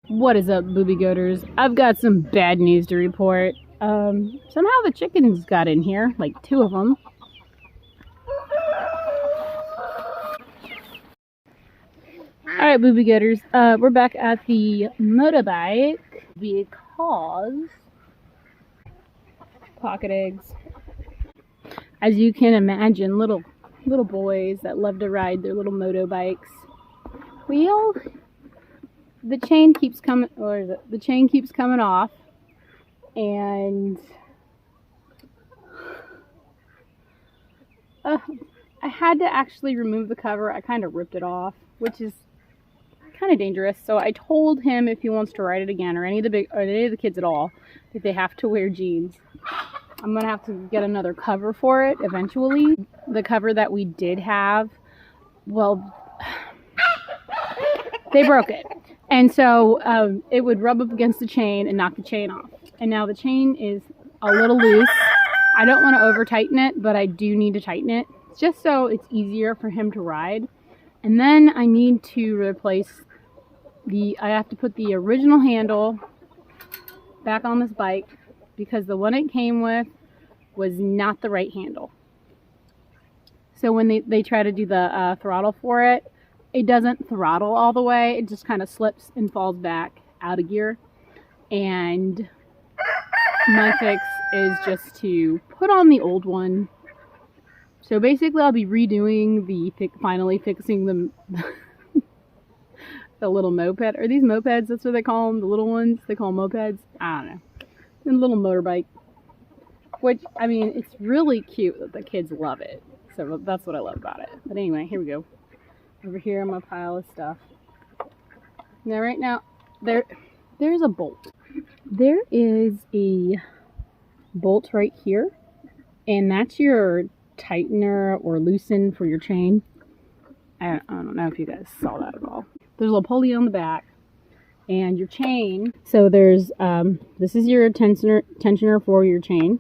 What is up, Boobie Goaters? I've got some bad news to report. Somehow the chickens got in here, like 2 of them. Alright, Boobie Goaters, we're back at the motorbike because pocket eggs. As you can imagine, little boys that love to ride their little motorbikes. Well, the chain keeps coming, or is it? The chain keeps coming off, and I had to actually remove the cover. I kind of ripped it off, which is kind of dangerous. So I told him if he wants to ride it again, or any of the kids at all, that they have to wear jeans. I'm gonna have to get another cover for it eventually. The cover that we did have, well, they broke it. And so it would rub up against the chain and knock the chain off. And now the chain is a little loose. I don't want to over tighten it, but I do need to tighten it just so it's easier for him to ride. And then I need to replace I have to put the original handle back on this bike because the one it came with was not the right handle. So when they try to do the throttle for it, it doesn't throttle all the way. It just kind of slips and falls back out of gear. And my fix is just to put on the old one. So basically I'll be redoing finally fixing the the little moped. Are these mopeds? That's what they call them, the little ones. They call them mopeds. I don't know. The little motorbike. Which, I mean, it's really cute that the kids love it. So that's what I love about it. But anyway, here we go. Over here on my pile of stuff. Now right now, there's a bolt. There is a bolt right here. And that's your tightener or loosen for your chain. I don't know if you guys saw that at all. There's a little pulley on the back. And your chain. So there's, this is your tensioner for your chain.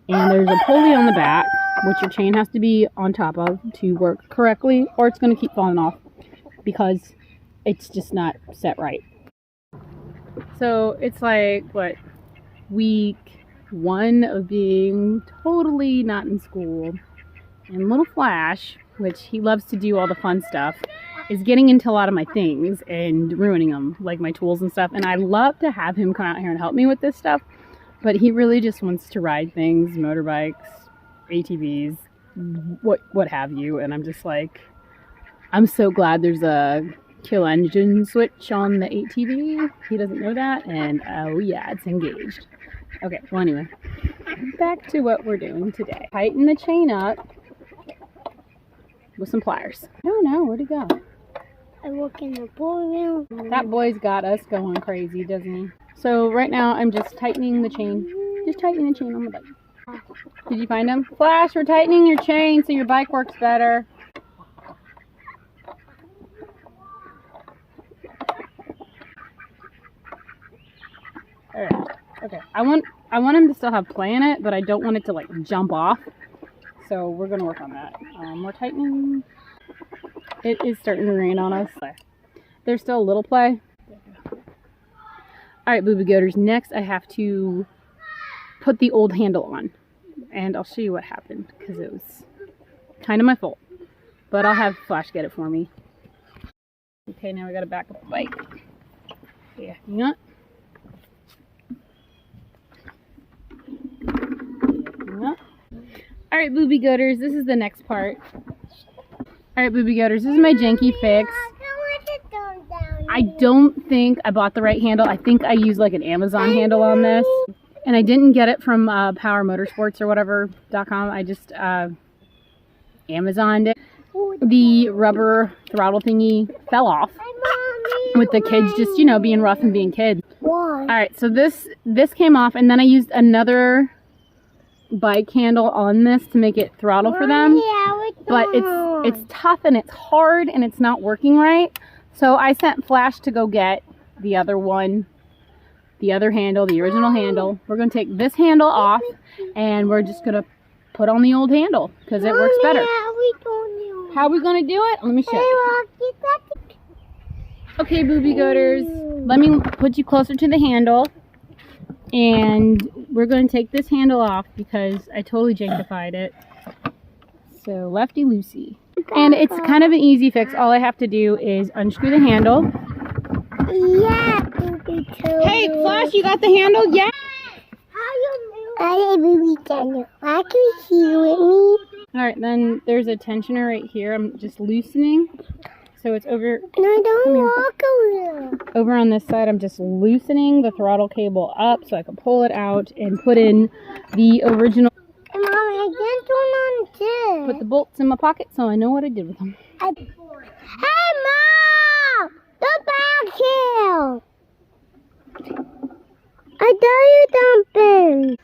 And there's a pulley on the back, which your chain has to be on top of to work correctly, or it's going to keep falling off because it's just not set right. So it's like, what, week 1 of being totally not in school. And little Flash, which he loves to do all the fun stuff, is getting into a lot of my things and ruining them, like my tools and stuff. And I love to have him come out here and help me with this stuff. But he really just wants to ride things, motorbikes, ATVs, what have you. And I'm just like, I'm so glad there's a kill engine switch on the ATV. He doesn't know that. And oh yeah, it's engaged. Okay, well anyway, back to what we're doing today. Tighten the chain up with some pliers. I don't know, where'd he go? I work in the boy room. That boy's got us going crazy, doesn't he? So right now I'm just tightening the chain. Just tightening the chain on the bike. Did you find him? Flash, we're tightening your chain so your bike works better. Alright. Okay. I want him to still have play in it, but I don't want it to like jump off. So we're gonna work on that. We're tightening. It is starting to rain on us. There's still a little play. Alright, Boobie Goaters, next I have to put the old handle on. And I'll show you what happened, because it was kind of my fault. But I'll have Flash get it for me. Okay, now we gotta back up the bike. Yeah, hang on. Alright, Boobie Goaters, this is the next part. Alright, Boobie Goaters, this is my janky fix. I don't think I bought the right handle. I think I used like an Amazon handle on this. And I didn't get it from Power Motorsports or whatever.com. I just Amazoned it. The rubber throttle thingy fell off with the kids just, you know, being rough and being kids. Alright, so this came off, and then I used another bike handle on this to make it throttle for them. But it's tough and it's hard and it's not working right. So I sent Flash to go get the other one, the other handle, the original handle. We're going to take this handle off and we're just going to put on the old handle because it works better. How are we going to do it? Let me show you. Okay, Boobie Goaters, let me put you closer to the handle. And we're going to take this handle off because I totally jankified it. So lefty loosey. And it's kind of an easy fix. All I have to do is unscrew the handle. Yeah. Hey, Flash, you got the handle? Yeah. Hi, Baby Daniel. Why can you see with me? Alright, then there's a tensioner right here. I'm just loosening. So it's over. No, don't walk over. Over on this side, I'm just loosening the throttle cable up so I can pull it out and put in the original. Hey, Mommy, I can't turn on this. Put the bolts in my pocket so I know what I did with them. Hey, Mom! The back here! I tell you something.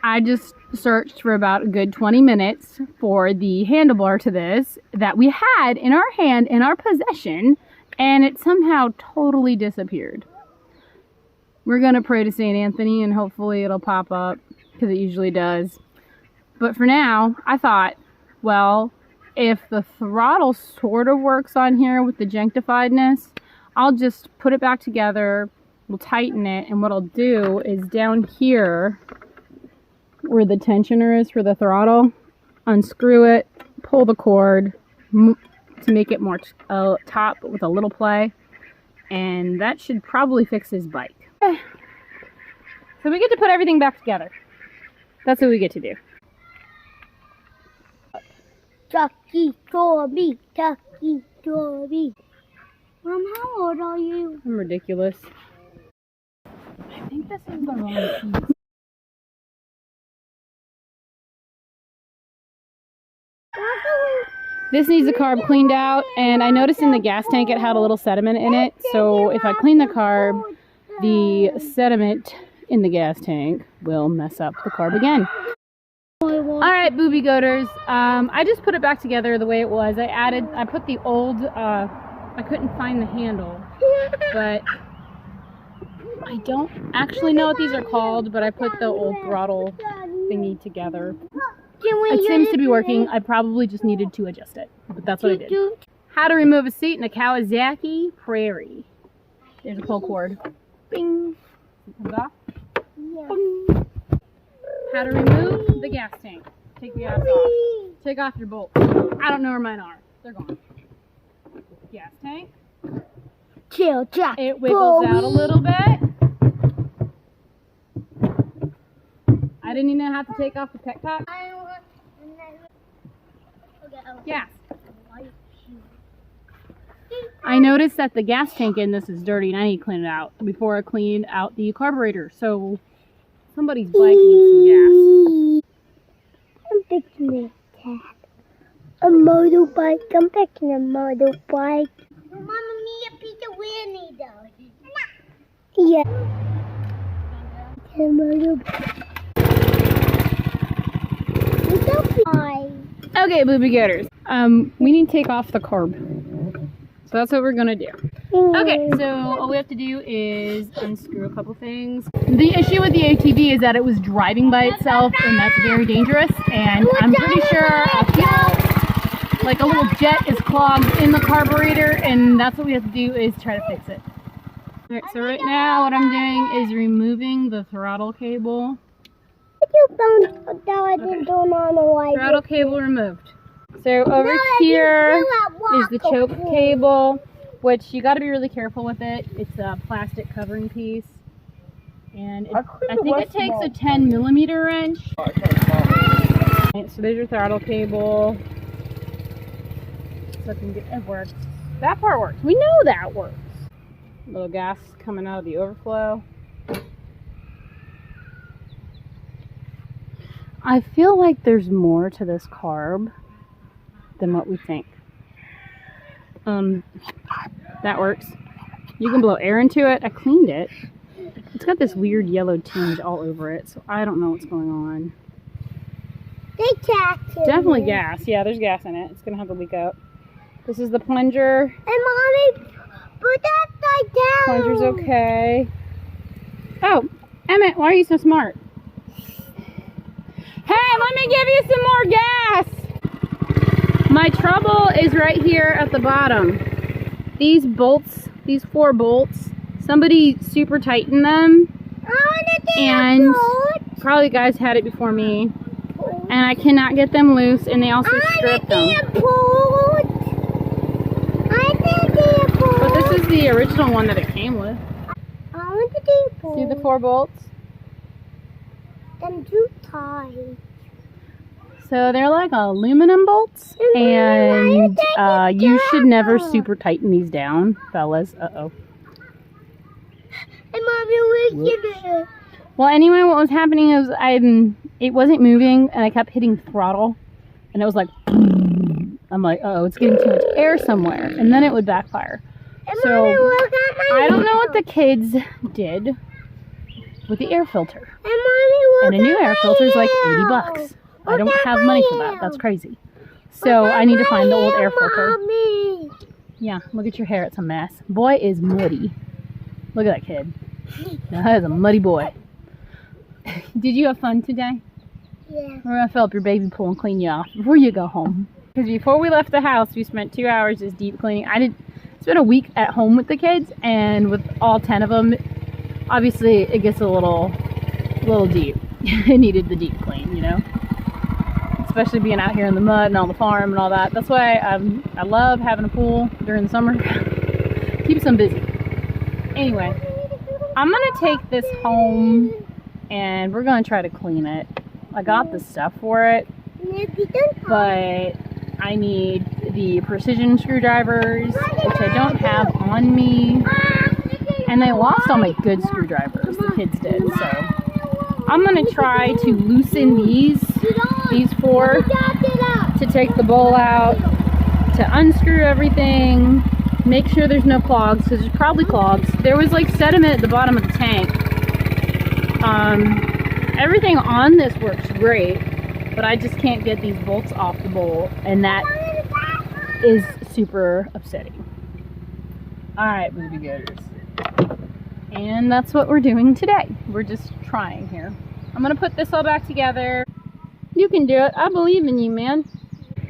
I just searched for about a good 20 minutes for the handlebar to this that we had in our hand, in our possession, and it somehow totally disappeared. We're gonna pray to St. Anthony and hopefully it'll pop up, because it usually does. But for now, I thought, well, if the throttle sort of works on here with the janktifiedness, I'll just put it back together, we'll tighten it, and what I'll do is down here, where the tensioner is for the throttle, unscrew it, pull the cord to make it more taut with a little play, and that should probably fix his bike. So we get to put everything back together. That's what we get to do. Chucky, Toby, Chucky, Toby. Mom, how old are you? I'm ridiculous. I think this is the wrong piece. This needs the carb cleaned out, and I noticed in the gas tank it had a little sediment in it, so if I clean the carb, the sediment in the gas tank will mess up the carb again. Alright, Boobie Goaters, I just put it back together the way it was. I put the old, I couldn't find the handle, but I don't actually know what these are called, but I put the old throttle thingy together. It seems to be working. I probably just needed to adjust it, but that's what I did. How to remove a seat in a Kawasaki Prairie. There's a pull cord. Bing. Comes off. Yeah. Bing. How to remove the gas tank. Take the gas off. Take off your bolts. I don't know where mine are. They're gone. Gas tank. Chill, Jack. It wiggles out a little bit. I didn't even have to take off the petcock. Gas. I noticed that the gas tank in this is dirty and I need to clean it out before I clean out the carburetor. So somebody's bike needs some gas. I'm picking a cat. A motorbike. I'm picking a motorbike. Mama, me a piece of Winnie though. Yeah. A motorbike. Okay, Boobie Goaters. We need to take off the carb. So that's what we're gonna do. Okay, so all we have to do is unscrew a couple things. The issue with the ATV is that it was driving by itself, and that's very dangerous. And I'm pretty sure I feel like a little jet is clogged in the carburetor, and that's what we have to do is try to fix it. Alright, so right now what I'm doing is removing the throttle cable. Throttle cable removed. So over here is the choke cable, which you got to be really careful with it. It's a plastic covering piece, and I think it takes a 10mm wrench. Right, so there's your throttle cable. So I can get it works. That part works. We know that works. A little gas coming out of the overflow. I feel like there's more to this carb than what we think. That works. You can blow air into it. I cleaned it. It's got this weird yellow tinge all over it, so I don't know what's going on. There's gas in Definitely it. gas. Yeah, there's gas in it. It's gonna have to leak out. This is the plunger. And Mommy, put that side down. Plunger's okay. Oh, Emmett, why are you so smart? Hey, let me give you some more gas. My trouble is right here at the bottom. These bolts these 4 bolts. Somebody super tightened them, and probably guys had it before me, and I cannot get them loose, and they also stripped them. But this is the original one that it came with. See the 4 bolts? I'm too tired. So they're like aluminum bolts, and you should never super tighten these down, fellas. Uh-oh. Hey, Mommy, where's Well, anyway, what was happening is it wasn't moving, and I kept hitting throttle, and it was like, I'm like, uh-oh, it's getting too much air somewhere, and then it would backfire. So I don't know what the kids did with the air filter. And a new air filter is like $80. I don't have money for that. That's crazy. So I need to find the old air filter. Yeah, look at your hair. It's a mess. Boy is muddy. Look at that kid. That is a muddy boy. Did you have fun today? Yeah. We're going to fill up your baby pool and clean you off before you go home. Because before we left the house, we spent 2 hours just deep cleaning. I spent a week at home with the kids, and with all 10 of them, obviously it gets a little deep. It needed the deep clean, you know? Especially being out here in the mud and on the farm and all that. That's why I love having a pool during the summer. Keeps them busy. Anyway, I'm going to take this home and we're going to try to clean it. I got the stuff for it, but I need the precision screwdrivers, which I don't have on me. And they lost all my good screwdrivers, the kids did, so I'm going to try to loosen these 4 to take the bowl out, to unscrew everything, make sure there's no clogs, because there's probably clogs. There was like sediment at the bottom of the tank. Everything on this works great, but I just can't get these bolts off the bowl, and that is super upsetting. Alright, Boobie Goaters. And that's what we're doing today. We're just trying here. I'm going to put this all back together. You can do it. I believe in you, man.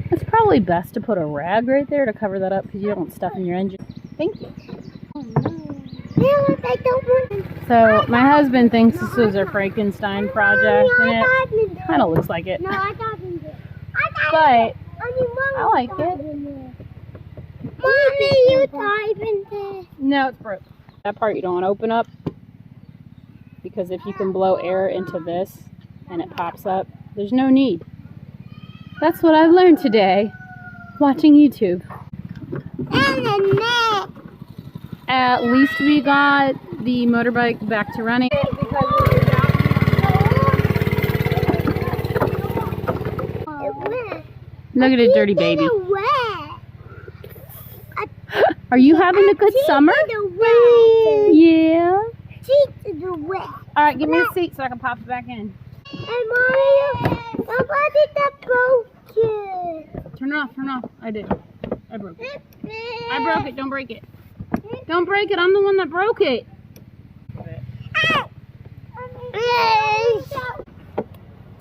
It's probably best to put a rag right there to cover that up because you don't want stuff in your engine. Thank you. So, my husband thinks this was a Frankenstein project, and it kind of looks like it. But, I like it. Mommy, you type in this. No, it's broke. That part you don't want to open up, because if you can blow air into this and it pops up, there's no need. That's what I've learned today watching YouTube. At least we got the motorbike back to running. Look at a dirty baby. Are you having a good summer? Yeah. Alright, give me a seat so I can pop it back in. Hey, Mommy, somebody that broke it. Turn it off, turn it off. I did. I broke it. I broke it, don't break it. Don't break it, I'm the one that broke it.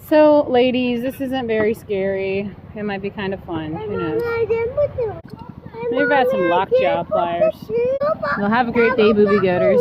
So, ladies, this isn't very scary. It might be kind of fun. Who knows? Maybe I've had some lockjaw pliers. Well, have a great day, Boobie Goaters.